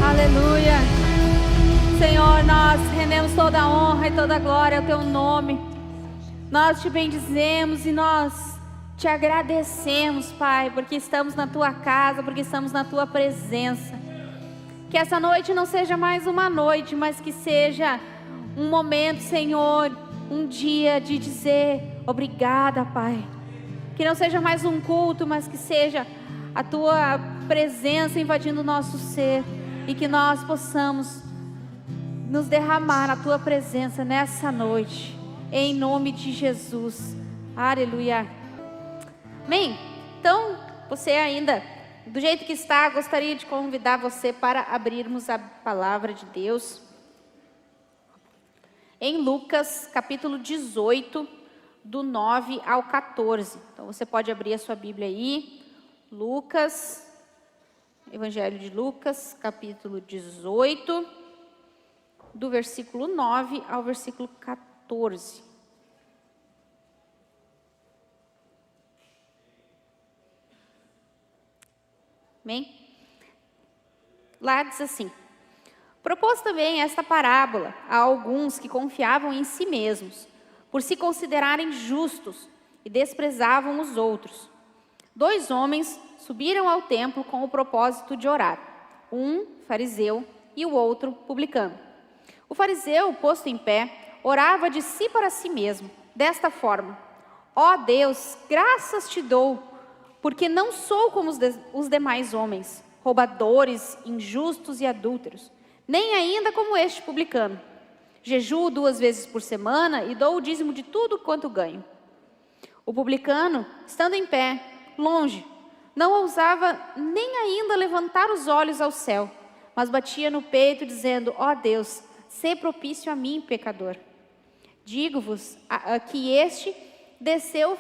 Aleluia. Senhor, nós rendemos toda a honra e toda a glória ao Teu nome. Nós Te bendizemos e nós Te agradecemos, Pai, porque estamos na Tua casa, porque estamos na Tua presença. Que essa noite não seja mais uma noite, mas que seja um momento, Senhor, um dia de dizer obrigada, Pai. Que não seja mais um culto, mas que seja a Tua presença invadindo o nosso ser. E que nós possamos nos derramar na Tua presença nessa noite, em nome de Jesus. Aleluia. Amém? Então, você ainda, do jeito que está, gostaria de convidar você para abrirmos a palavra de Deus em Lucas, capítulo 18, do 9 ao 14. Então, você pode abrir a sua Bíblia aí. Lucas, Evangelho de Lucas, capítulo 18, do versículo 9 ao versículo 14. Amém? Lá diz assim: propôs também esta parábola a alguns que confiavam em si mesmos, por se considerarem justos, e desprezavam os outros. 2 homens subiram ao templo com o propósito de orar, um fariseu e o outro publicano. O fariseu, posto em pé, orava de si para si mesmo, desta forma: ó Deus, graças te dou, porque não sou como os demais homens, roubadores, injustos e adúlteros, nem ainda como este publicano. Jejuo 2 vezes por semana e dou o dízimo de tudo quanto ganho. O publicano, estando em pé, longe, não ousava nem ainda levantar os olhos ao céu, mas batia no peito, dizendo: ó Deus, sê propício a mim, pecador. Digo-vos que este desceu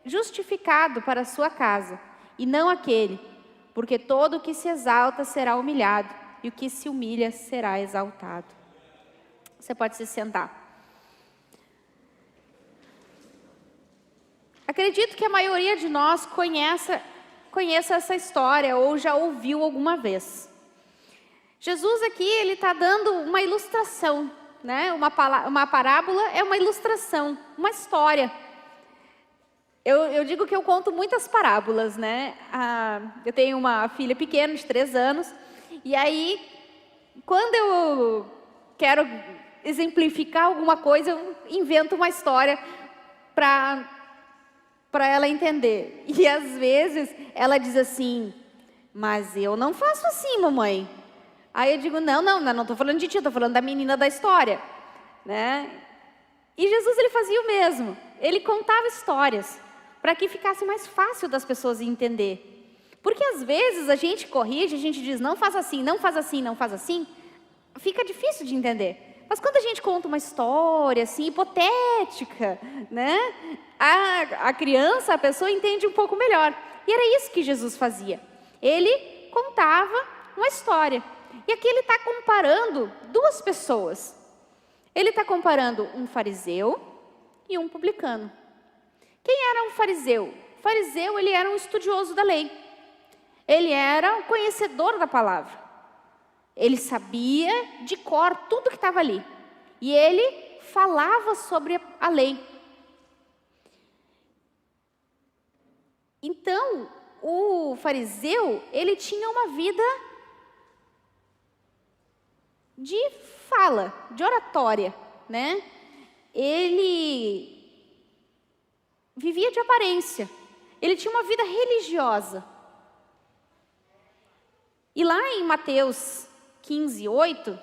justificado para a sua casa, e não aquele, porque todo o que se exalta será humilhado, e o que se humilha será exaltado. Você pode se sentar. Acredito que a maioria de nós conheça essa história ou já ouviu alguma vez. Jesus aqui, ele está dando uma ilustração, né? Uma parábola é uma ilustração, uma história. Eu digo que eu conto muitas parábolas, né? Eu tenho uma filha pequena de 3 anos, e aí, quando eu quero exemplificar alguma coisa, eu invento uma história para ela entender. E às vezes ela diz assim: mas eu não faço assim, mamãe. Aí eu digo: não estou falando de ti, estou falando da menina da história, né? E Jesus, ele fazia o mesmo. Ele contava histórias para que ficasse mais fácil das pessoas entender. Porque às vezes a gente corrige, a gente diz: não faz assim, não faz assim, não faz assim. Fica difícil de entender. Mas quando a gente conta uma história assim, hipotética, né? A criança, a pessoa entende um pouco melhor. E era isso que Jesus fazia. Ele contava uma história. E aqui ele está comparando 2 pessoas. Ele está comparando um fariseu e um publicano. Quem era um fariseu? O fariseu, ele era um estudioso da lei. Ele era um conhecedor da palavra. Ele sabia de cor tudo que estava ali. E ele falava sobre a lei. Então, o fariseu, ele tinha uma vida de fala, de oratória, né? Ele vivia de aparência. Ele tinha uma vida religiosa. E lá em Mateus 15:8,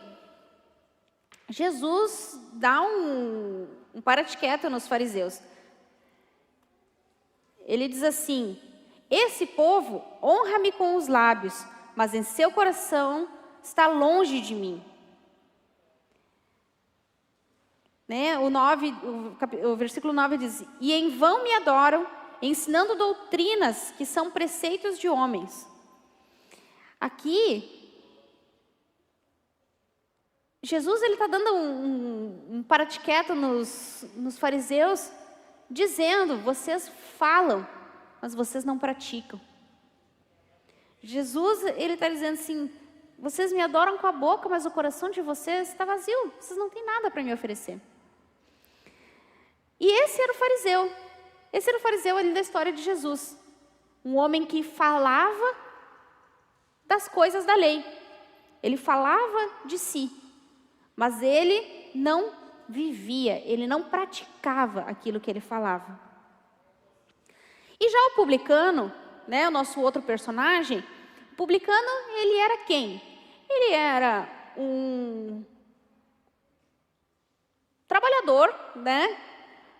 Jesus dá um para-te-quieto nos fariseus. Ele diz assim: esse povo honra-me com os lábios, mas em seu coração está longe de mim. Né? O versículo 9 diz: e em vão me adoram, ensinando doutrinas que são preceitos de homens. Aqui, Jesus ele está dando um para-te-quieto nos fariseus, dizendo: vocês falam, mas vocês não praticam. Jesus ele está dizendo assim: vocês me adoram com a boca, mas o coração de vocês está vazio, vocês não têm nada para me oferecer. E esse era o fariseu ali da história de Jesus. Um homem que falava das coisas da lei. Ele falava de si, mas ele não vivia, ele não praticava aquilo que ele falava. E já o publicano, né, o nosso outro personagem, o publicano, ele era quem? Ele era um trabalhador, né?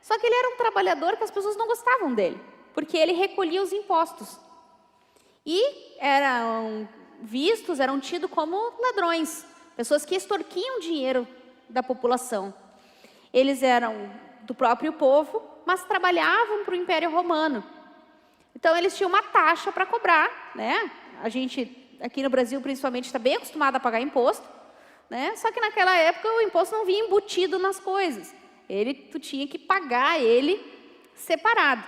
Só que ele era um trabalhador que as pessoas não gostavam dele, porque ele recolhia os impostos. E eram tidos como ladrões, pessoas que extorquiam dinheiro da população. Eles eram do próprio povo, mas trabalhavam para o Império Romano. Então eles tinham uma taxa para cobrar, né? A gente, aqui no Brasil principalmente, está bem acostumado a pagar imposto, né? Só que naquela época o imposto não vinha embutido nas coisas. Tu tinha que pagar ele separado.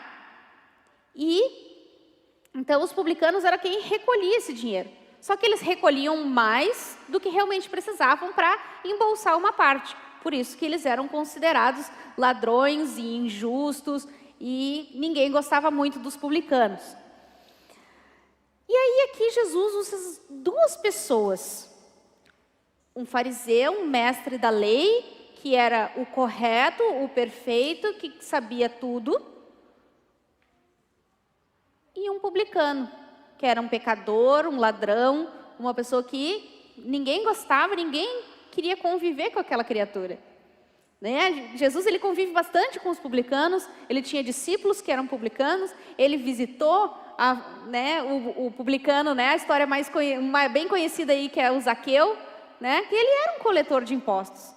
Então os publicanos eram quem recolhia esse dinheiro. Só que eles recolhiam mais do que realmente precisavam para embolsar uma parte. Por isso que eles eram considerados ladrões e injustos, e ninguém gostava muito dos publicanos. E aí aqui Jesus usa duas pessoas. Um fariseu, um mestre da lei, que era o correto, o perfeito, que sabia tudo. E um publicano, que era um pecador, um ladrão, uma pessoa que ninguém gostava, ninguém queria conviver com aquela criatura. Né? Jesus ele convive bastante com os publicanos, ele tinha discípulos que eram publicanos, ele visitou o publicano, né? A história bem conhecida aí, que é o Zaqueu, né? Que ele era um coletor de impostos.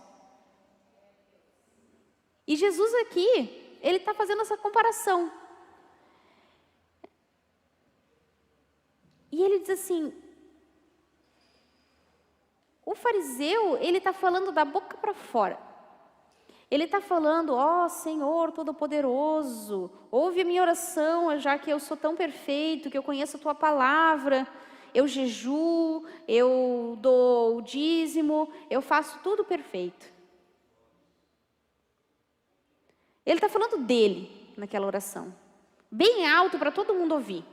E Jesus aqui, ele está fazendo essa comparação. E ele diz assim: o fariseu, ele está falando da boca para fora. Ele está falando: ó Senhor Todo-Poderoso, ouve a minha oração, já que eu sou tão perfeito, que eu conheço a Tua palavra, eu jejuo, eu dou o dízimo, eu faço tudo perfeito. Ele está falando dele naquela oração, bem alto para todo mundo ouvir.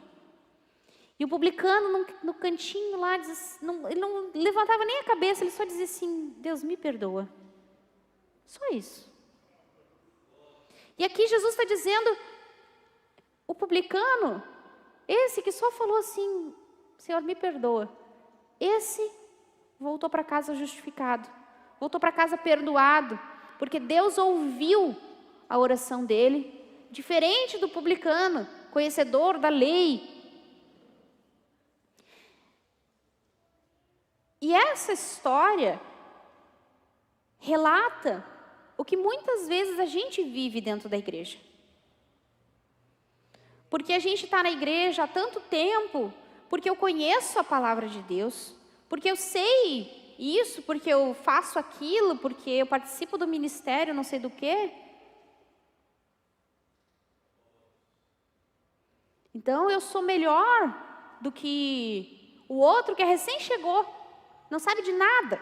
E o publicano, no cantinho lá, ele não levantava nem a cabeça, ele só dizia assim: Deus, me perdoa. Só isso. E aqui Jesus está dizendo, o publicano, esse que só falou assim: Senhor, me perdoa. Esse voltou para casa justificado, voltou para casa perdoado, porque Deus ouviu a oração dele, diferente do publicano, conhecedor da lei. E essa história relata o que muitas vezes a gente vive dentro da igreja. Porque a gente está na igreja há tanto tempo, porque eu conheço a palavra de Deus, porque eu sei isso, porque eu faço aquilo, porque eu participo do ministério, não sei do quê. Então eu sou melhor do que o outro que recém chegou, não sabe de nada.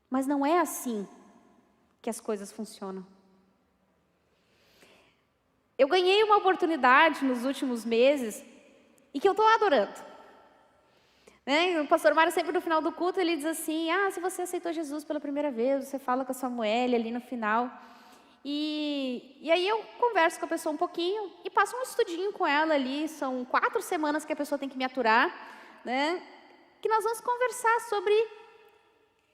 Mas não é assim que as coisas funcionam. Eu ganhei uma oportunidade nos últimos meses e que eu estou adorando. Né? O pastor Mário sempre no final do culto ele diz assim: se você aceitou Jesus pela primeira vez, você fala com a Samuele ali no final. E aí eu converso com a pessoa um pouquinho e passo um estudinho com ela ali. São 4 semanas que a pessoa tem que me aturar, né? Que nós vamos conversar sobre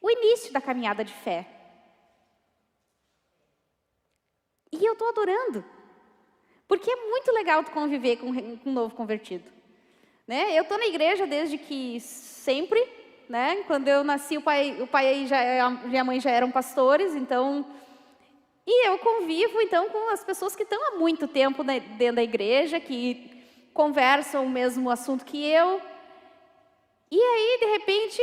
o início da caminhada de fé. E eu estou adorando, porque é muito legal tu conviver com um novo convertido. Né? Eu estou na igreja desde que sempre, né? Quando eu nasci, o pai e a mãe já eram pastores, então... E eu convivo, então, com as pessoas que estão há muito tempo dentro da igreja, que conversam o mesmo assunto que eu. E aí, de repente,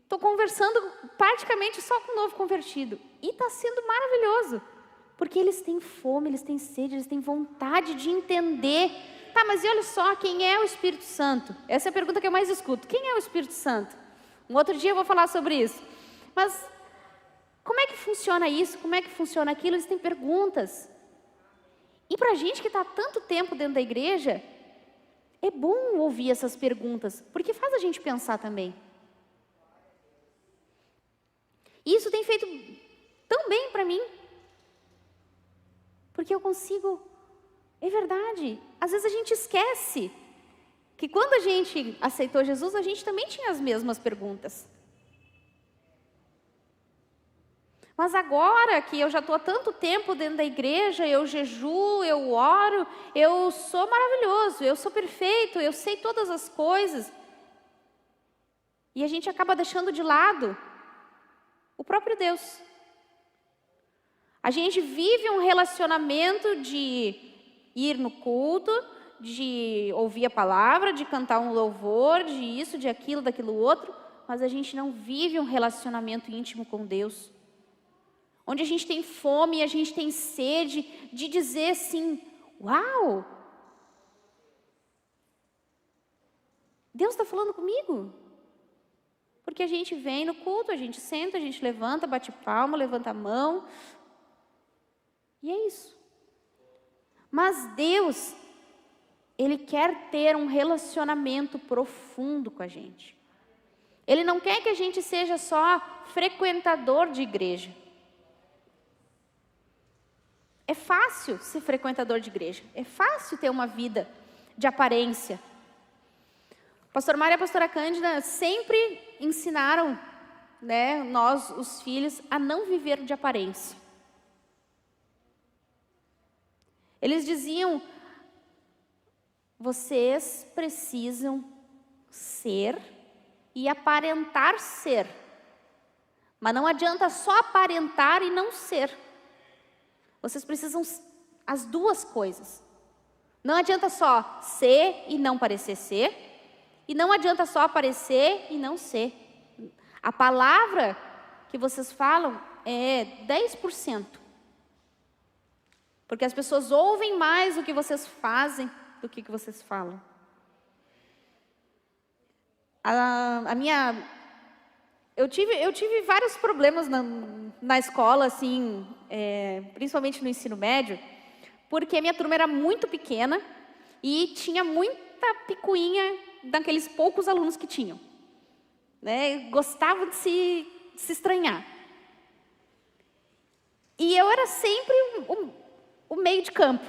estou conversando praticamente só com o novo convertido. E está sendo maravilhoso. Porque eles têm fome, eles têm sede, eles têm vontade de entender. Tá, mas e olha só, quem é o Espírito Santo? Essa é a pergunta que eu mais escuto. Quem é o Espírito Santo? Um outro dia eu vou falar sobre isso. Mas como é que funciona isso? Como é que funciona aquilo? Eles têm perguntas. E para a gente que está há tanto tempo dentro da igreja, é bom ouvir essas perguntas, porque faz a gente pensar também. E isso tem feito tão bem para mim. Porque eu consigo... É verdade. Às vezes a gente esquece que quando a gente aceitou Jesus, a gente também tinha as mesmas perguntas. Mas agora que eu já estou há tanto tempo dentro da igreja, eu jejuo, eu oro, eu sou maravilhoso, eu sou perfeito, eu sei todas as coisas. E a gente acaba deixando de lado o próprio Deus. A gente vive um relacionamento de ir no culto, de ouvir a palavra, de cantar um louvor, de isso, de aquilo, daquilo outro, mas a gente não vive um relacionamento íntimo com Deus. Onde a gente tem fome, a gente tem sede de dizer assim, uau! Deus está falando comigo? Porque a gente vem no culto, a gente senta, a gente levanta, bate palma, levanta a mão. E é isso. Mas Deus, Ele quer ter um relacionamento profundo com a gente. Ele não quer que a gente seja só frequentador de igreja. É fácil ser frequentador de igreja. É fácil ter uma vida de aparência. O pastor Mário e a pastora Cândida sempre ensinaram, né, nós, os filhos, a não viver de aparência. Eles diziam, vocês precisam ser e aparentar ser. Mas não adianta só aparentar e não ser. Vocês precisam as duas coisas. Não adianta só ser e não parecer ser. E não adianta só aparecer e não ser. A palavra que vocês falam é 10%. Porque as pessoas ouvem mais o que vocês fazem do que vocês falam. Eu tive vários problemas na escola, assim, principalmente no ensino médio, porque a minha turma era muito pequena e tinha muita picuinha daqueles poucos alunos que tinham. Né? Gostavam de se estranhar. E eu era sempre o meio de campo.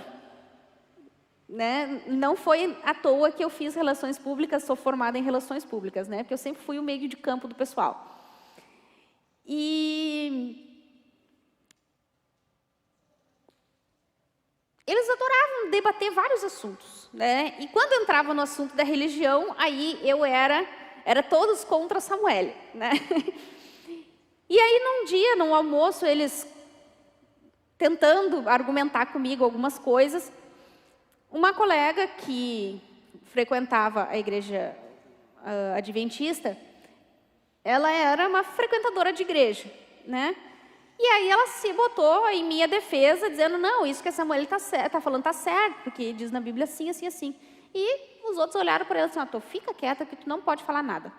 Né? Não foi à toa que eu fiz relações públicas, sou formada em relações públicas, né? Porque eu sempre fui o meio de campo do pessoal. E eles adoravam debater vários assuntos, né? E quando entrava no assunto da religião, aí eu era todos contra Samuel, né? E aí num dia, num almoço, eles tentando argumentar comigo algumas coisas, uma colega que frequentava a igreja adventista, ela era uma frequentadora de igreja, né? E aí ela se botou em minha defesa, dizendo, não, isso que a Samuel tá falando tá certo, porque diz na Bíblia assim, assim, assim. E os outros olharam para ela e disseram, fica quieta que tu não pode falar nada.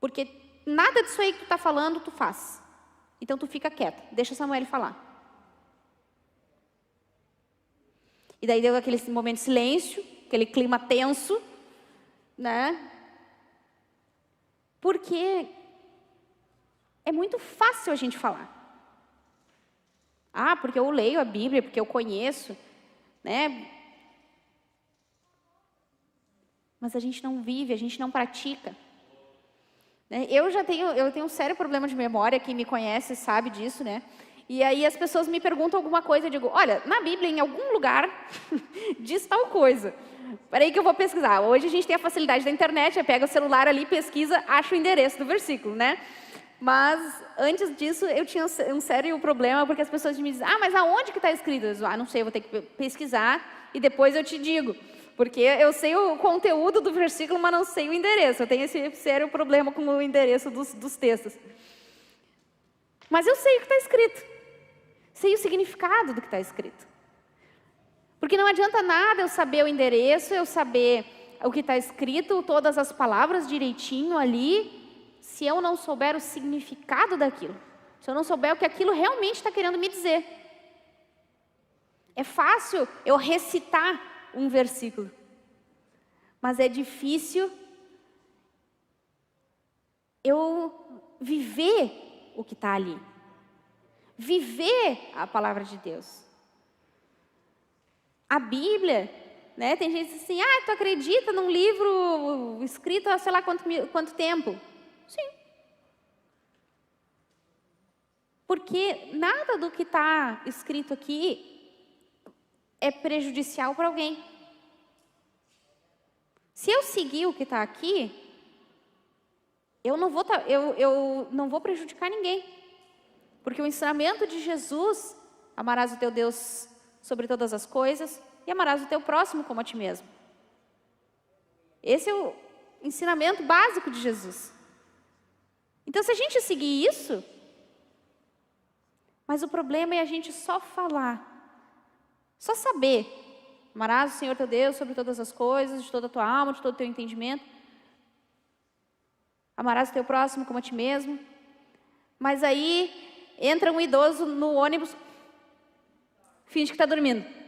Porque nada disso aí que tu tá falando, tu faz. Então tu fica quieta, deixa a Samuel falar. E daí deu aquele momento de silêncio, aquele clima tenso, né? Porque é muito fácil a gente falar. Ah, porque eu leio a Bíblia, porque eu conheço, né? Mas a gente não vive, a gente não pratica. Né? Eu tenho um sério problema de memória, quem me conhece sabe disso, né? E aí as pessoas me perguntam alguma coisa, eu digo, olha, na Bíblia, em algum lugar, diz tal coisa. Peraí que eu vou pesquisar. Hoje a gente tem a facilidade da internet, pega o celular ali, pesquisa, acha o endereço do versículo, né? Mas antes disso eu tinha um sério problema, porque as pessoas me dizem, mas aonde que está escrito? Eu digo, não sei, eu vou ter que pesquisar e depois eu te digo. Porque eu sei o conteúdo do versículo, mas não sei o endereço. Eu tenho esse sério problema com o endereço dos textos. Mas eu sei o que está escrito. Sei o significado do que está escrito. Porque não adianta nada eu saber o endereço, eu saber o que está escrito, todas as palavras direitinho ali, se eu não souber o significado daquilo. Se eu não souber o que aquilo realmente está querendo me dizer. É fácil eu recitar um versículo, mas é difícil eu viver o que está ali. Viver a palavra de Deus. A Bíblia, né, tem gente que diz assim, tu acredita num livro escrito há sei lá quanto tempo? Sim. Porque nada do que está escrito aqui é prejudicial para alguém. Se eu seguir o que está aqui, eu não vou prejudicar ninguém. Porque o ensinamento de Jesus, amarás o teu Deus sobre todas as coisas e amarás o teu próximo como a ti mesmo. Esse é o ensinamento básico de Jesus. Então, se a gente seguir isso, mas o problema é a gente só falar, só saber, amarás o Senhor teu Deus sobre todas as coisas, de toda a tua alma, de todo o teu entendimento, amarás o teu próximo como a ti mesmo, mas aí entra um idoso no ônibus, finge que está dormindo.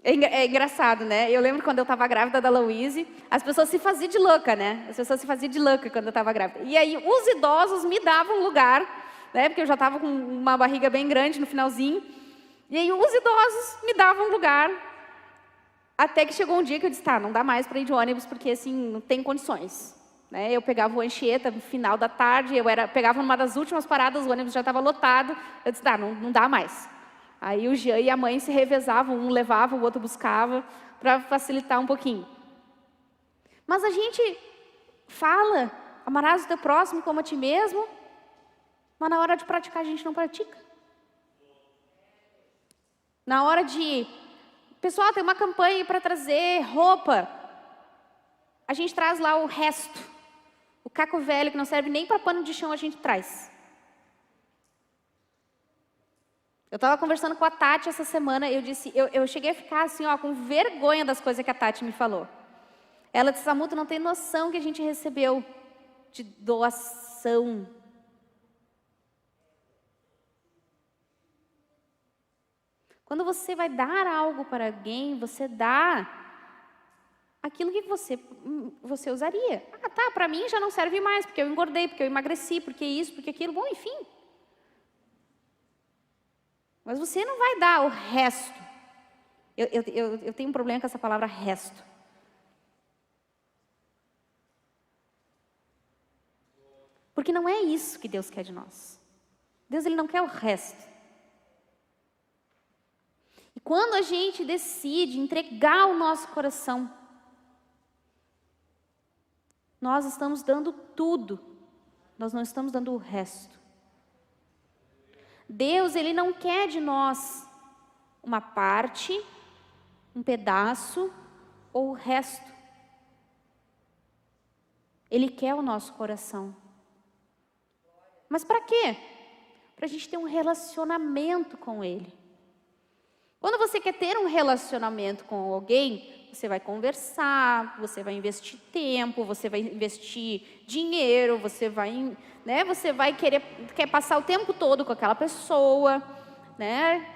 É engraçado, né? Eu lembro quando eu estava grávida da Louise, as pessoas se faziam de louca, né? As pessoas se faziam de louca quando eu estava grávida. E aí os idosos me davam lugar, né? Porque eu já estava com uma barriga bem grande no finalzinho. E aí os idosos me davam lugar. Até que chegou um dia que eu disse, não dá mais para ir de ônibus, porque assim, não tem condições. Né? Eu pegava o Anchieta no final da tarde, pegava numa das últimas paradas, o ônibus já estava lotado. Eu disse, não dá mais. Aí o Jean e a mãe se revezavam, um levava, o outro buscava, para facilitar um pouquinho. Mas a gente fala, amarás o teu próximo como a ti mesmo, mas na hora de praticar a gente não pratica. Na hora de, pessoal, tem uma campanha para trazer roupa, a gente traz lá o resto, o caco velho que não serve nem para pano de chão a gente traz. Eu estava conversando com a Tati essa semana, eu cheguei a ficar assim, com vergonha das coisas que a Tati me falou. Ela disse, Samu, tu não tem noção que a gente recebeu de doação. Quando você vai dar algo para alguém, você dá aquilo que você usaria. Para mim já não serve mais, porque eu engordei, porque eu emagreci, porque isso, porque aquilo, bom, enfim. Mas você não vai dar o resto. Eu tenho um problema com essa palavra resto. Porque não é isso que Deus quer de nós. Deus, Ele não quer o resto. E quando a gente decide entregar o nosso coração, nós estamos dando tudo. Nós não estamos dando o resto. Deus, Ele não quer de nós uma parte, um pedaço ou o resto. Ele quer o nosso coração. Mas para quê? Para a gente ter um relacionamento com Ele. Quando você quer ter um relacionamento com alguém, você vai conversar, você vai investir tempo, você vai investir dinheiro, você vai quer passar o tempo todo com aquela pessoa, né?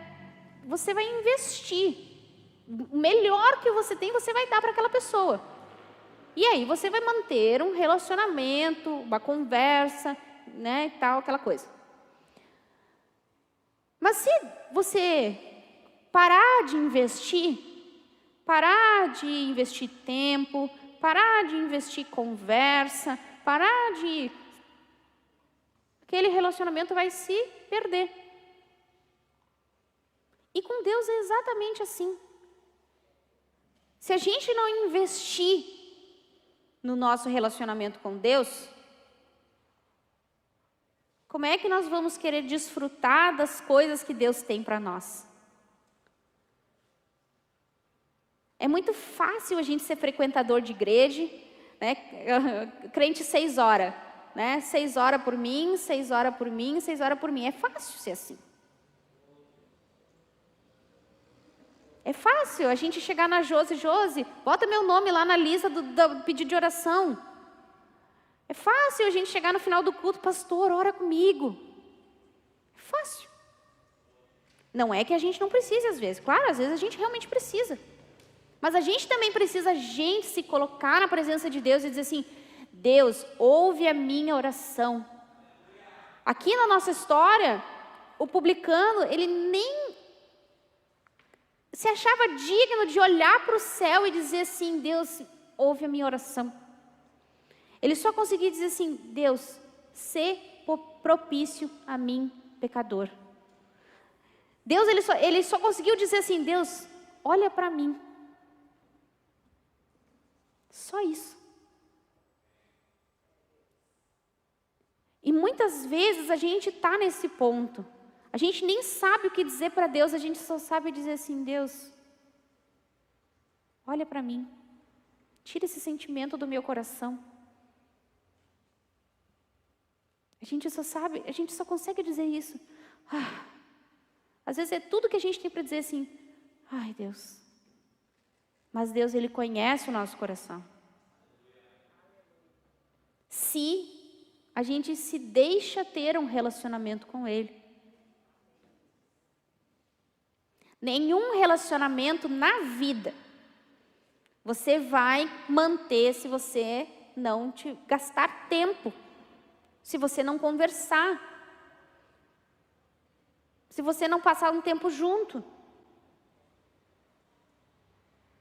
Você vai investir. O melhor que você tem, você vai dar para aquela pessoa. E aí você vai manter um relacionamento, uma conversa, né, e tal, aquela coisa. Mas se você parar de investir tempo, parar de investir conversa, aquele relacionamento vai se perder. E com Deus é exatamente assim. Se a gente não investir no nosso relacionamento com Deus, como é que nós vamos querer desfrutar das coisas que Deus tem para nós? É muito fácil a gente ser frequentador de igreja, né? Crente 6 horas, né? 6 horas por mim, 6 horas por mim, 6 horas por mim. É fácil ser assim. É fácil a gente chegar na Josi, bota meu nome lá na lista do pedido de oração. É fácil a gente chegar no final do culto, pastor, ora comigo. É fácil. Não é que a gente não precise às vezes. Claro, às vezes a gente realmente precisa. Mas a gente também precisa, se colocar na presença de Deus e dizer assim, Deus, ouve a minha oração. Aqui na nossa história, o publicano, ele nem se achava digno de olhar para o céu e dizer assim, Deus, ouve a minha oração. Ele só conseguia dizer assim, Deus, sê propício a mim, pecador. Deus, ele só conseguiu dizer assim, Deus, olha para mim. Só isso. E muitas vezes a gente está nesse ponto. A gente nem sabe o que dizer para Deus, a gente só sabe dizer assim, Deus, olha para mim. Tira esse sentimento do meu coração. A gente só consegue dizer isso. Às vezes é tudo que a gente tem para dizer assim, ai Deus. Mas Deus, Ele conhece o nosso coração. Se a gente se deixa ter um relacionamento com Ele. Nenhum relacionamento na vida você vai manter se você não gastar tempo. Se você não conversar. Se você não passar um tempo junto.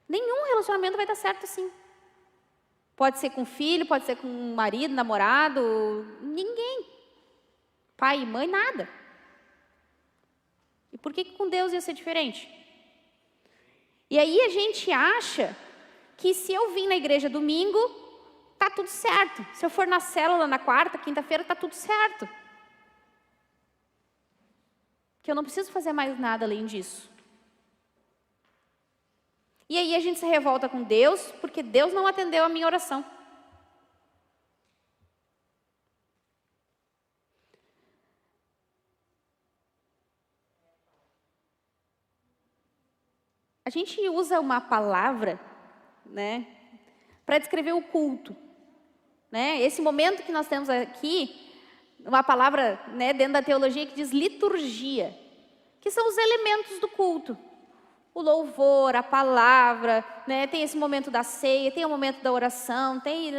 Nenhum relacionamento vai dar certo assim. Pode ser com filho, pode ser com marido, namorado, ninguém. Pai e mãe, nada. E por que com Deus ia ser diferente? E aí a gente acha que se eu vim na igreja domingo, tá tudo certo. Se eu for na célula na quarta, quinta-feira, tá tudo certo. Que eu não preciso fazer mais nada além disso. E aí a gente se revolta com Deus, porque Deus não atendeu a minha oração. A gente usa uma palavra, né, para descrever o culto. Né? Esse momento que nós temos aqui, uma palavra, né, dentro da teologia que diz liturgia, que são os elementos do culto. O louvor, a palavra, né, tem esse momento da ceia, tem o momento da oração, tem...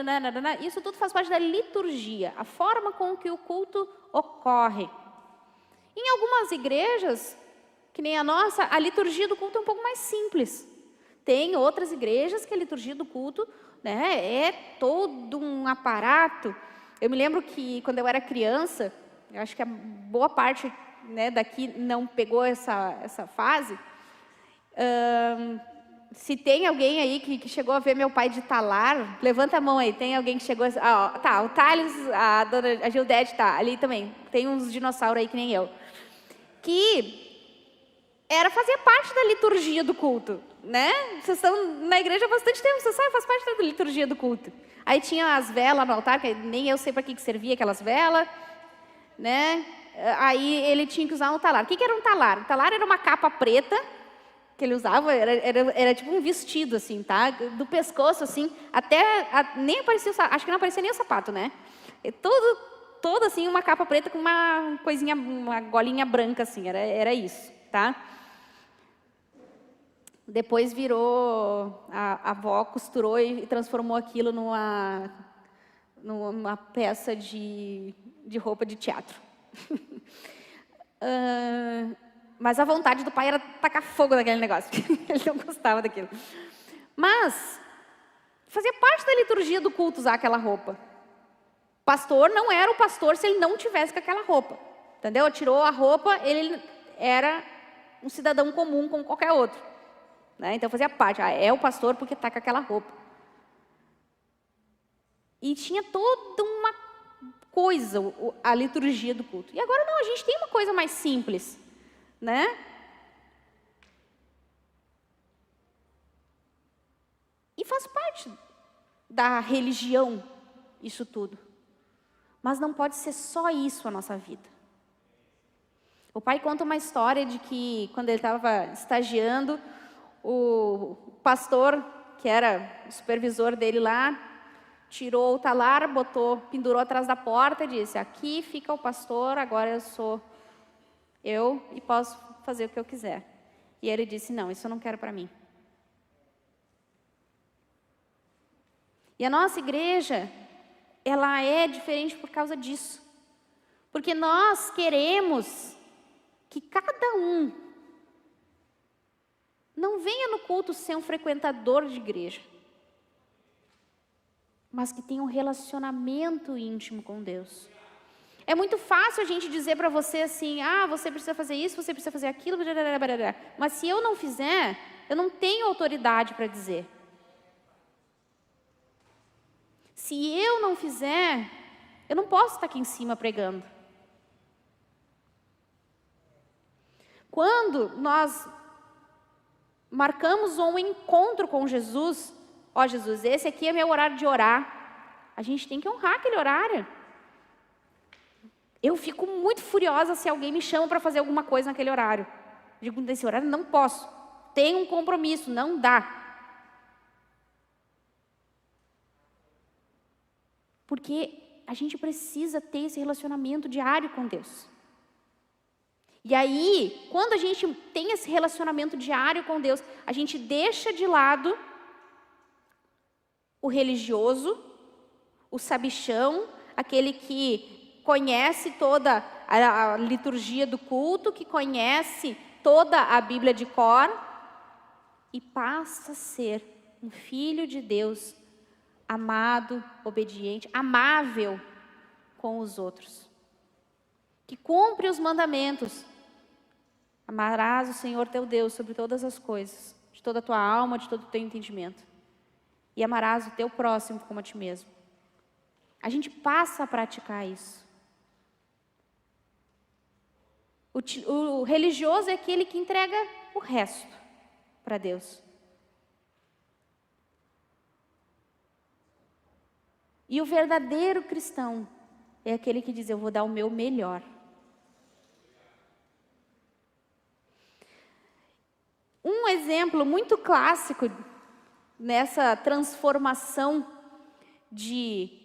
Isso tudo faz parte da liturgia, a forma com que o culto ocorre. Em algumas igrejas, que nem a nossa, a liturgia do culto é um pouco mais simples. Tem outras igrejas que a liturgia do culto, né, é todo um aparato. Eu me lembro que quando eu era criança, eu acho que a boa parte, né, daqui não pegou essa fase. Se tem alguém aí que chegou a ver meu pai de talar, levanta a mão aí. Tem alguém que chegou a... tá, o Thales, a Gildete tá ali também. Tem uns dinossauros aí que nem eu. Que fazia parte da liturgia do culto, né? Vocês estão na igreja há bastante tempo, você sabe, faz parte da liturgia do culto. Aí tinha as velas no altar, que nem eu sei para que servia aquelas velas, né? Aí ele tinha que usar um talar. O que era um talar? O talar era uma capa preta que ele usava, era tipo um vestido, assim, tá? Do pescoço, assim, nem aparecia, acho que não aparecia nem o sapato, né? Todo assim, uma capa preta com uma coisinha, uma golinha branca, assim, era isso, tá? Depois virou, a avó costurou e transformou aquilo numa peça de roupa de teatro. Mas a vontade do pai era tacar fogo naquele negócio, ele não gostava daquilo. Mas fazia parte da liturgia do culto usar aquela roupa. Pastor não era o pastor se ele não tivesse com aquela roupa. Entendeu? Tirou a roupa, ele era um cidadão comum como qualquer outro. Né? Então fazia parte, é o pastor porque está com aquela roupa. E tinha toda uma coisa a liturgia do culto. E agora não, a gente tem uma coisa mais simples, né? E faz parte da religião isso tudo. Mas não pode ser só isso a nossa vida. O pai conta uma história de que quando ele estava estagiando, o pastor, que era o supervisor dele lá, tirou o talar, pendurou atrás da porta e disse: aqui fica o pastor, agora eu sou eu e posso fazer o que eu quiser. E ele disse: não, isso eu não quero para mim. E a nossa igreja, ela é diferente por causa disso. Porque nós queremos que cada um não venha no culto ser um frequentador de igreja, mas que tenha um relacionamento íntimo com Deus. É muito fácil a gente dizer para você assim: você precisa fazer isso, você precisa fazer aquilo, mas se eu não fizer, eu não tenho autoridade para dizer. Se eu não fizer, eu não posso estar aqui em cima pregando. Quando nós marcamos um encontro com Jesus, Jesus, esse aqui é meu horário de orar, a gente tem que honrar aquele horário. Eu fico muito furiosa se alguém me chama para fazer alguma coisa naquele horário. Eu digo: nesse horário não posso, tenho um compromisso, não dá. Porque a gente precisa ter esse relacionamento diário com Deus. E aí, quando a gente tem esse relacionamento diário com Deus, a gente deixa de lado o religioso, o sabichão, aquele que conhece toda a liturgia do culto, que conhece toda a Bíblia de cor, e passa a ser um filho de Deus, amado, obediente, amável com os outros, que cumpre os mandamentos. Amarás o Senhor teu Deus sobre todas as coisas, de toda a tua alma, de todo o teu entendimento, e amarás o teu próximo como a ti mesmo. A gente passa a praticar isso. O religioso é aquele que entrega o resto para Deus. E o verdadeiro cristão é aquele que diz: eu vou dar o meu melhor. Um exemplo muito clássico nessa transformação de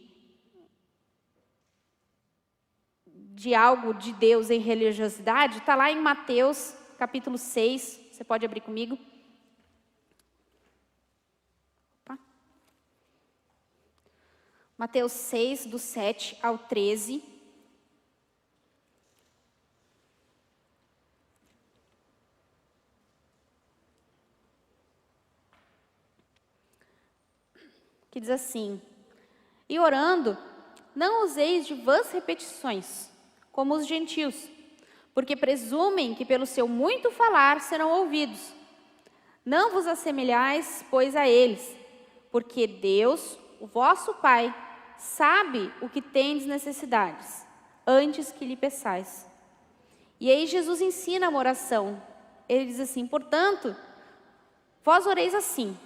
algo de Deus em religiosidade, está lá em Mateus, capítulo 6. Você pode abrir comigo? Mateus 6, do 7 ao 13. Que diz assim: e orando, não useis de vãs repetições, como os gentios, porque presumem que pelo seu muito falar serão ouvidos. Não vos assemelhais, pois, a eles, porque Deus, o vosso Pai, sabe o que tendes necessidades, antes que lhe peçais. E aí Jesus ensina uma oração. Ele diz assim: portanto, vós oreis assim: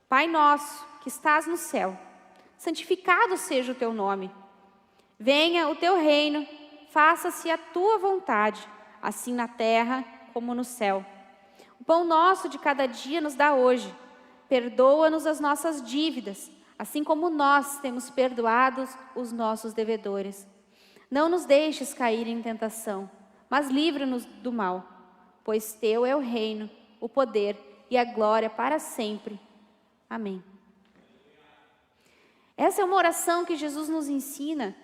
Pai nosso, que estás no céu, santificado seja o teu nome. Venha o teu reino, faça-se a tua vontade, assim na terra como no céu. O pão nosso de cada dia nos dá hoje. Perdoa-nos as nossas dívidas, assim como nós temos perdoado os nossos devedores. Não nos deixes cair em tentação, mas livra-nos do mal, pois teu é o reino, o poder e a glória para sempre. Amém. Essa é uma oração que Jesus nos ensina.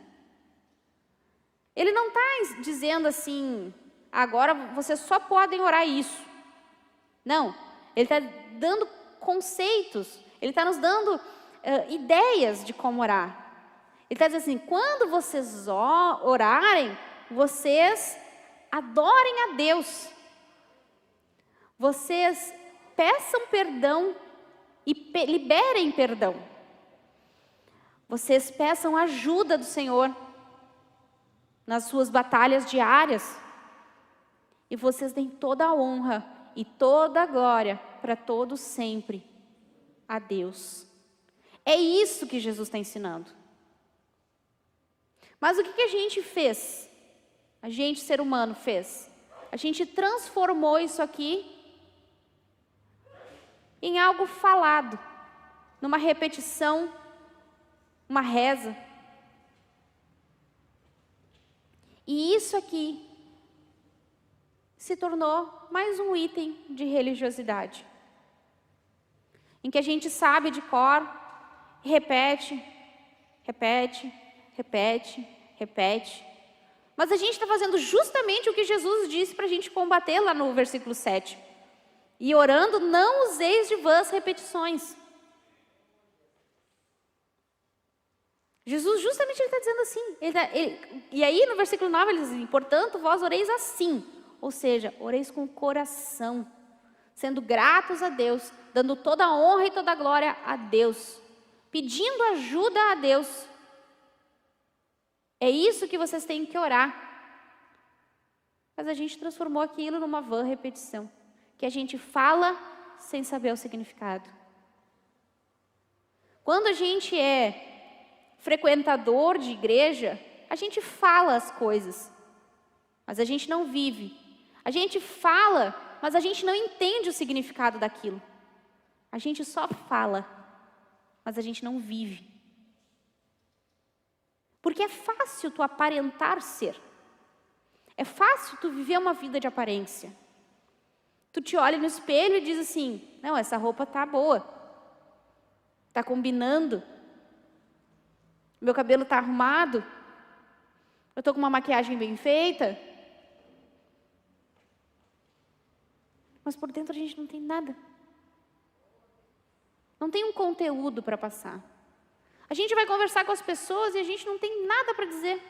Ele não está dizendo assim: agora vocês só podem orar isso. Não, ele está dando conceitos, ele está nos dando ideias de como orar. Ele está dizendo assim: quando vocês orarem, vocês adorem a Deus. Vocês peçam perdão e liberem perdão. Vocês peçam ajuda do Senhor nas suas batalhas diárias. E vocês têm toda a honra e toda a glória para todos sempre a Deus. É isso que Jesus está ensinando. Mas o que a gente fez? A gente, ser humano, fez. A gente transformou isso aqui em algo falado, numa repetição, uma reza. E isso aqui se tornou mais um item de religiosidade, em que a gente sabe de cor, repete, repete, repete, repete. Mas a gente está fazendo justamente o que Jesus disse para a gente combater lá no versículo 7. E orando, não useis de vãs repetições. Jesus justamente está dizendo assim. E aí no versículo 9 ele diz, portanto vós oreis assim. Ou seja, oreis com o coração, sendo gratos a Deus, dando toda a honra e toda a glória a Deus, pedindo ajuda a Deus. É isso que vocês têm que orar. Mas a gente transformou aquilo numa vã repetição, que a gente fala sem saber o significado. Quando a gente é frequentador de igreja, a gente fala as coisas, mas a gente não vive. A gente fala, mas a gente não entende o significado daquilo. A gente só fala, mas a gente não vive. Porque é fácil tu aparentar ser. É fácil tu viver uma vida de aparência. Tu te olha no espelho e diz assim, não, essa roupa tá boa. Tá combinando. Meu cabelo tá arrumado. Eu tô com uma maquiagem bem feita. Mas por dentro a gente não tem nada. Não tem um conteúdo para passar. A gente vai conversar com as pessoas e a gente não tem nada para dizer.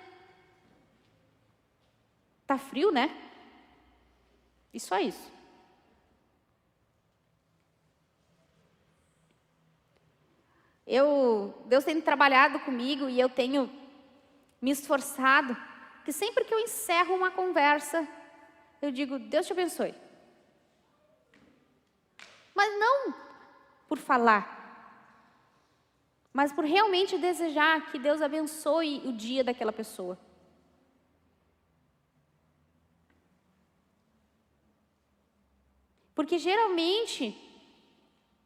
Tá frio, né? E só isso. Deus tem trabalhado comigo e eu tenho me esforçado, que sempre que eu encerro uma conversa, eu digo, Deus te abençoe. Mas não por falar, mas por realmente desejar que Deus abençoe o dia daquela pessoa. Porque geralmente,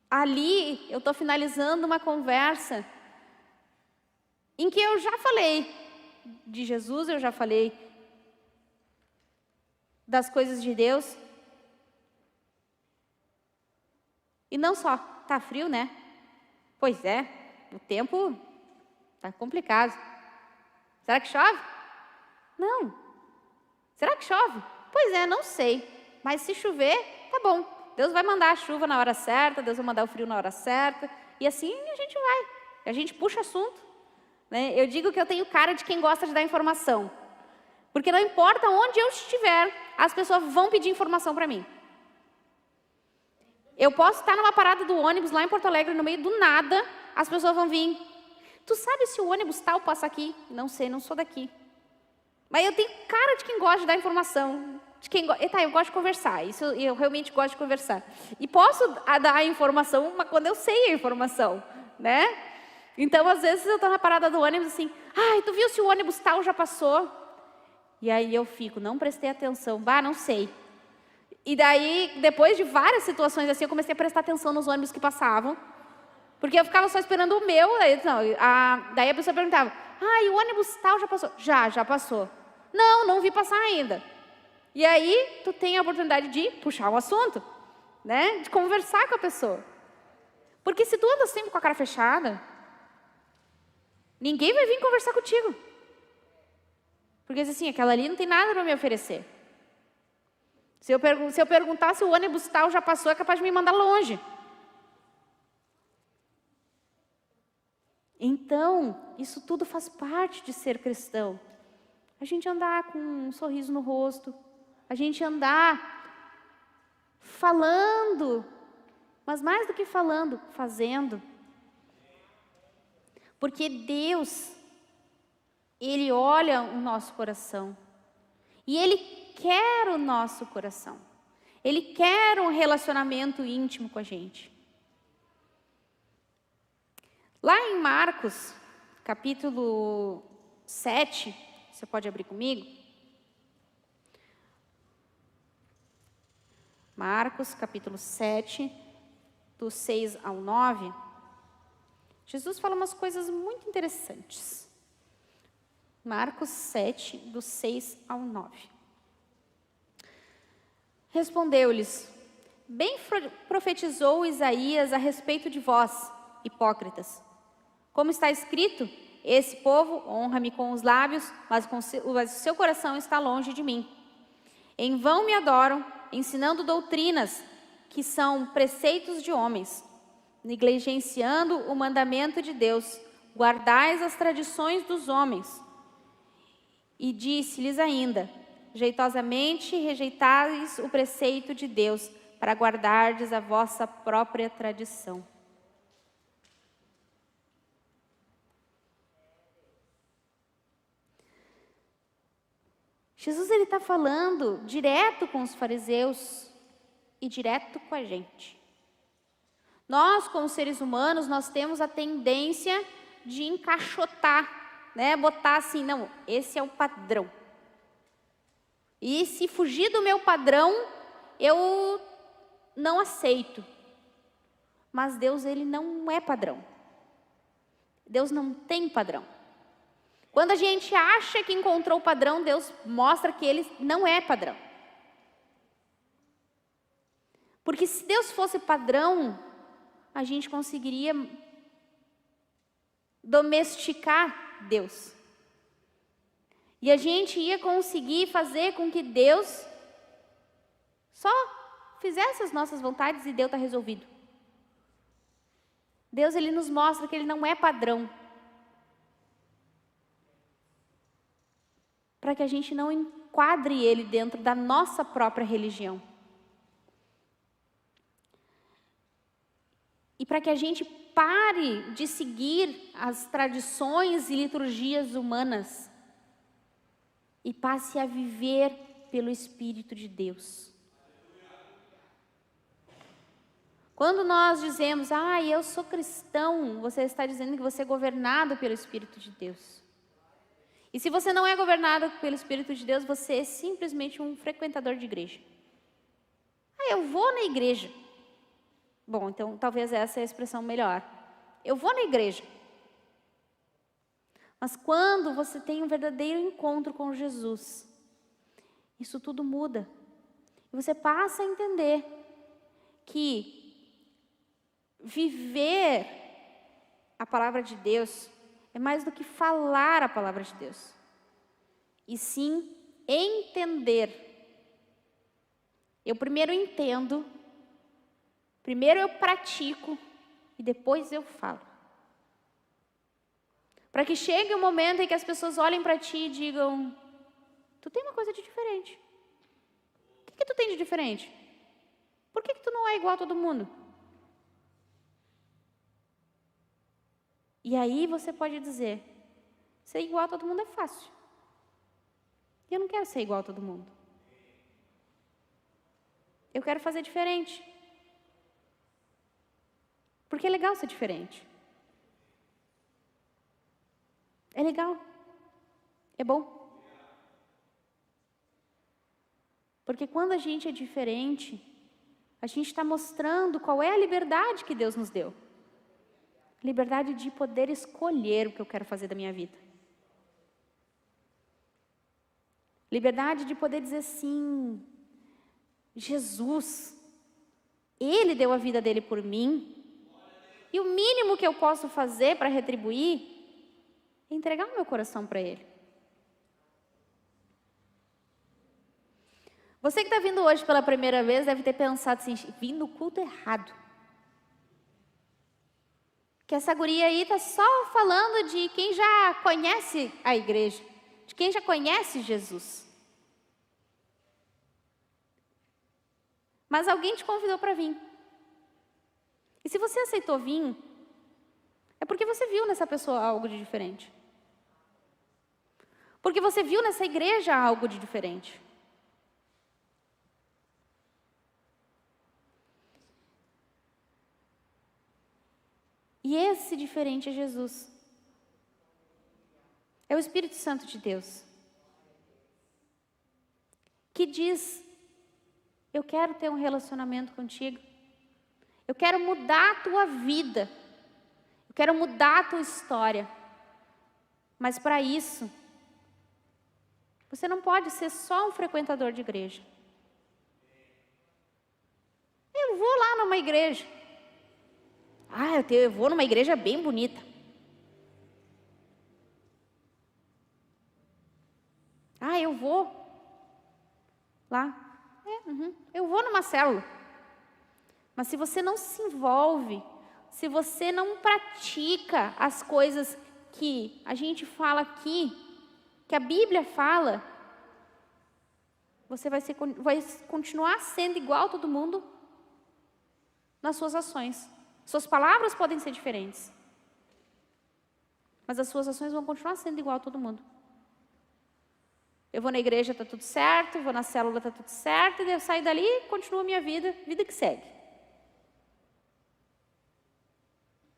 ali eu estou finalizando uma conversa em que eu já falei de Jesus, eu já falei das coisas de Deus. E não só, tá frio, né? Pois é, o tempo tá complicado. Será que chove? Não. Será que chove? Pois é, não sei. Mas se chover, tá bom. Deus vai mandar a chuva na hora certa, Deus vai mandar o frio na hora certa. E assim a gente vai. A gente puxa assunto. Né? Eu digo que eu tenho cara de quem gosta de dar informação. Porque não importa onde eu estiver, as pessoas vão pedir informação para mim. Eu posso estar numa parada do ônibus lá em Porto Alegre, no meio do nada, as pessoas vão vir. Tu sabe se o ônibus tal passa aqui? Não sei, não sou daqui. Mas eu tenho cara de quem gosta de dar informação. Eu gosto de conversar, isso eu realmente gosto de conversar. E posso dar a informação, mas quando eu sei a informação, né? Então, às vezes, eu estou na parada do ônibus assim, ai, tu viu se o ônibus tal já passou? E aí eu fico, não prestei atenção, não sei. E daí, depois de várias situações assim, eu comecei a prestar atenção nos ônibus que passavam, porque eu ficava só esperando o meu, daí a pessoa perguntava, ai, o ônibus tal já passou? Já passou. Não vi passar ainda. E aí, tu tem a oportunidade de puxar o assunto, né? De conversar com a pessoa. Porque se tu anda sempre com a cara fechada, ninguém vai vir conversar contigo. Porque assim, aquela ali não tem nada para me oferecer. Se eu perguntar se o ônibus tal já passou, é capaz de me mandar longe. Então, isso tudo faz parte de ser cristão. A gente andar com um sorriso no rosto, a gente andar falando, mas mais do que falando, fazendo. Porque Deus Ele olha o nosso coração. E Ele quer o nosso coração. Ele quer um relacionamento íntimo com a gente. Lá em Marcos, capítulo 7, você pode abrir comigo? Marcos, capítulo 7, do 6 ao 9. Jesus fala umas coisas muito interessantes. Marcos 7, do 6 ao 9. Respondeu-lhes: bem profetizou Isaías a respeito de vós, hipócritas. Como está escrito, esse povo honra-me com os lábios, mas o seu coração está longe de mim. Em vão me adoram, ensinando doutrinas que são preceitos de homens, negligenciando o mandamento de Deus. Guardais as tradições dos homens. E disse-lhes ainda: jeitosamente rejeitais o preceito de Deus, para guardardes a vossa própria tradição. Jesus está falando direto com os fariseus e direto com a gente. Nós, como seres humanos, nós temos a tendência de encaixotar, né? Botar assim, não, esse é o padrão. E se fugir do meu padrão, eu não aceito. Mas Deus, Ele não é padrão. Deus não tem padrão. Quando a gente acha que encontrou o padrão, Deus mostra que Ele não é padrão. Porque se Deus fosse padrão, a gente conseguiria domesticar Deus. E a gente ia conseguir fazer com que Deus só fizesse as nossas vontades e Deus está resolvido. Deus, Ele nos mostra que Ele não é padrão. Para que a gente não enquadre Ele dentro da nossa própria religião. E para que a gente pare de seguir as tradições e liturgias humanas e passe a viver pelo Espírito de Deus. Quando nós dizemos, eu sou cristão, você está dizendo que você é governado pelo Espírito de Deus. E se você não é governado pelo Espírito de Deus, você é simplesmente um frequentador de igreja. Eu vou na igreja. Bom, então talvez essa é a expressão melhor. Eu vou na igreja. Mas quando você tem um verdadeiro encontro com Jesus, isso tudo muda. E você passa a entender que viver a palavra de Deus é mais do que falar a palavra de Deus. E sim, entender. Eu primeiro entendo, primeiro eu pratico e depois eu falo. Para que chegue um momento em que as pessoas olhem para ti e digam: tu tem uma coisa de diferente. O que tu tem de diferente? Por que tu não é igual a todo mundo? E aí você pode dizer: ser igual a todo mundo é fácil. E eu não quero ser igual a todo mundo. Eu quero fazer diferente. Porque é legal ser diferente. É legal. É bom. Porque quando a gente é diferente, a gente está mostrando qual é a liberdade que Deus nos deu. Liberdade de poder escolher o que eu quero fazer da minha vida. Liberdade de poder dizer sim, Jesus, Ele deu a vida dele por mim, e o mínimo que eu posso fazer para retribuir é entregar o meu coração para Ele. Você que está vindo hoje pela primeira vez deve ter pensado assim: vim no culto errado. Que essa guria aí está só falando de quem já conhece a igreja, de quem já conhece Jesus. Mas alguém te convidou para vir. E se você aceitou vir, é porque você viu nessa pessoa algo de diferente. Porque você viu nessa igreja algo de diferente. E esse diferente é Jesus. É o Espírito Santo de Deus. Que diz: eu quero ter um relacionamento contigo. Eu quero mudar a tua vida. Eu quero mudar a tua história. Mas para isso, você não pode ser só um frequentador de igreja. Eu vou lá numa igreja. Eu vou numa igreja bem bonita. Eu vou lá. Eu vou numa célula. Mas se você não se envolve, se você não pratica as coisas que a gente fala aqui, que a Bíblia fala, você vai continuar sendo igual a todo mundo nas suas ações. Suas palavras podem ser diferentes, mas as suas ações vão continuar sendo igual a todo mundo. Eu vou na igreja, está tudo certo, vou na célula, está tudo certo, e eu saio dali e continuo a minha vida, vida que segue.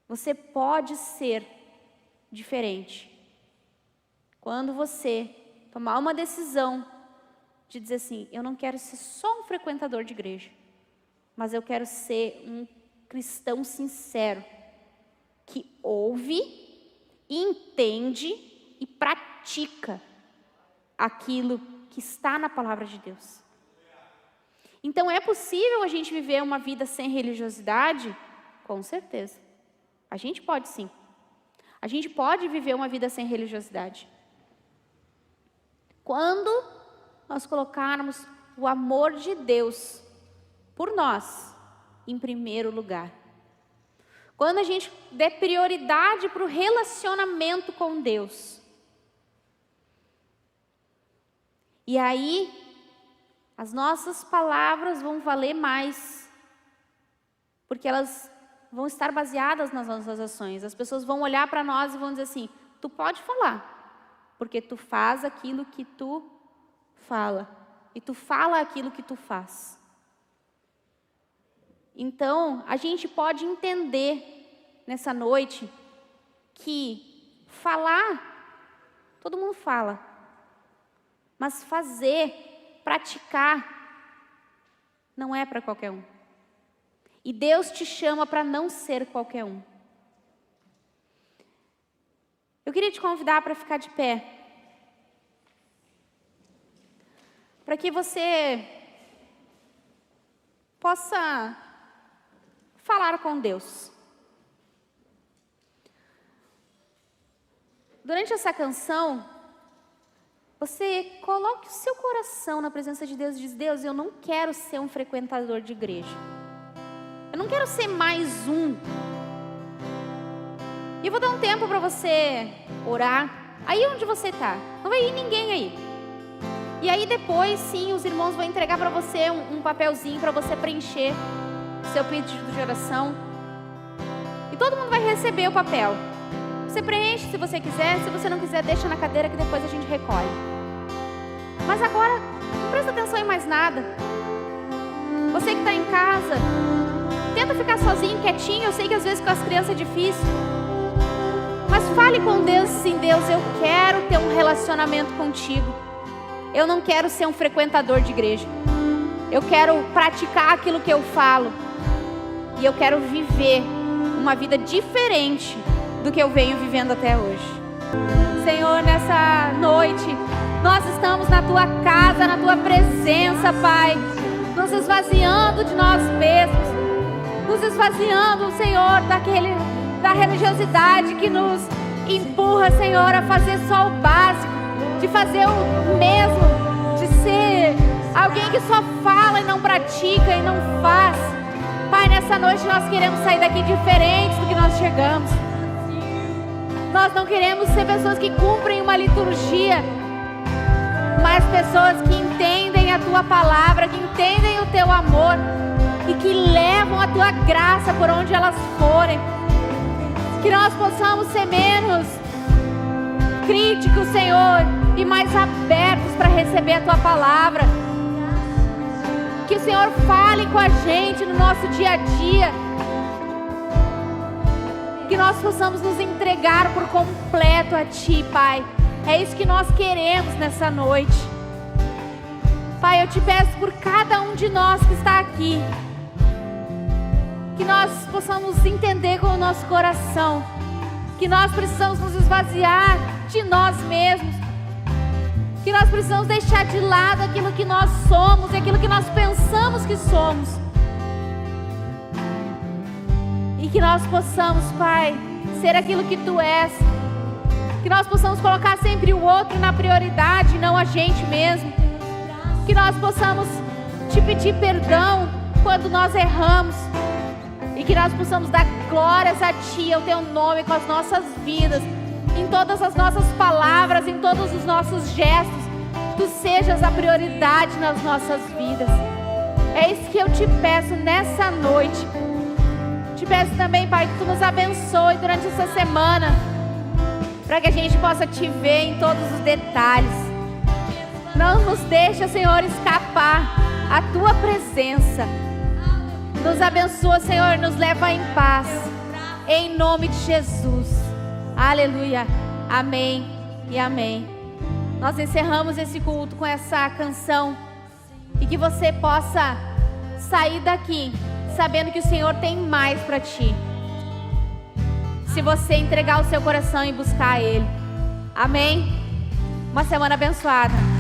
Você pode ser diferente quando você tomar uma decisão de dizer assim: eu não quero ser só um frequentador de igreja, mas eu quero ser um cristão sincero, que ouve, entende e pratica aquilo que está na palavra de Deus. Então é possível a gente viver uma vida sem religiosidade? Com certeza. A gente pode sim. A gente pode viver uma vida sem religiosidade. Quando nós colocarmos o amor de Deus por nós em primeiro lugar. Quando a gente der prioridade para o relacionamento com Deus. E aí, as nossas palavras vão valer mais. Porque elas vão estar baseadas nas nossas ações. As pessoas vão olhar para nós e vão dizer assim: tu pode falar, porque tu faz aquilo que tu fala. E tu fala aquilo que tu faz. Então, a gente pode entender nessa noite que falar, todo mundo fala. Mas fazer, praticar, não é para qualquer um. E Deus te chama para não ser qualquer um. Eu queria te convidar para ficar de pé. Para que você possa falar com Deus. Durante essa canção, você coloque o seu coração na presença de Deus e diz: Deus, eu não quero ser um frequentador de igreja. Eu não quero ser mais um. E eu vou dar um tempo para você orar. Aí onde você está, não vai ir ninguém aí. E aí depois, sim, os irmãos vão entregar para você um papelzinho para você preencher o seu pedido de oração. E todo mundo vai receber o papel. Você preenche se você quiser, se você não quiser, deixa na cadeira que depois a gente recolhe. Mas agora, não presta atenção em mais nada. Você que está em casa, tenta ficar sozinho, quietinho. Eu sei que às vezes com as crianças é difícil. Mas fale com Deus sim: Deus, eu quero ter um relacionamento contigo. Eu não quero ser um frequentador de igreja. Eu quero praticar aquilo que eu falo. E eu quero viver uma vida diferente do que eu venho vivendo até hoje. Senhor, nessa noite, nós estamos na Tua casa, na Tua presença, Pai. Nos esvaziando de nós mesmos. Nos esvaziando, Senhor, da religiosidade que nos empurra, Senhor, a fazer só o básico. De fazer o mesmo. De ser alguém que só fala e não pratica e não faz. Pai, nessa noite nós queremos sair daqui diferentes do que nós chegamos. Nós não queremos ser pessoas que cumprem uma liturgia, mas pessoas que entendem a Tua palavra, que entendem o Teu amor e que levam a Tua graça por onde elas forem. Que nós possamos ser menos críticos, Senhor, e mais abertos para receber a Tua palavra. Que o Senhor fale com a gente no nosso dia a dia. Que nós possamos nos entregar por completo a Ti, Pai. É isso que nós queremos nessa noite. Pai, eu te peço por cada um de nós que está aqui, que nós possamos entender com o nosso coração que nós precisamos nos esvaziar de nós mesmos, que nós precisamos deixar de lado aquilo que nós somos e aquilo que nós pensamos que somos, e que nós possamos, Pai, ser aquilo que Tu és, que nós possamos colocar sempre o outro na prioridade, não a gente mesmo, que nós possamos Te pedir perdão quando nós erramos, e que nós possamos dar glórias a Ti, ao Teu nome, com as nossas vidas, em todas as nossas palavras, em todos os nossos gestos. Tu sejas a prioridade nas nossas vidas. É isso que eu Te peço nessa noite. Te peço também, Pai, que Tu nos abençoe durante essa semana, para que a gente possa Te ver em todos os detalhes. Não nos deixa, Senhor, escapar a Tua presença. Nos abençoa, Senhor, nos leva em paz, em nome de Jesus. Aleluia, amém e amém. Nós encerramos esse culto com essa canção, e que você possa sair daqui sabendo que o Senhor tem mais para ti, se você entregar o seu coração e buscar Ele. Amém? Uma semana abençoada.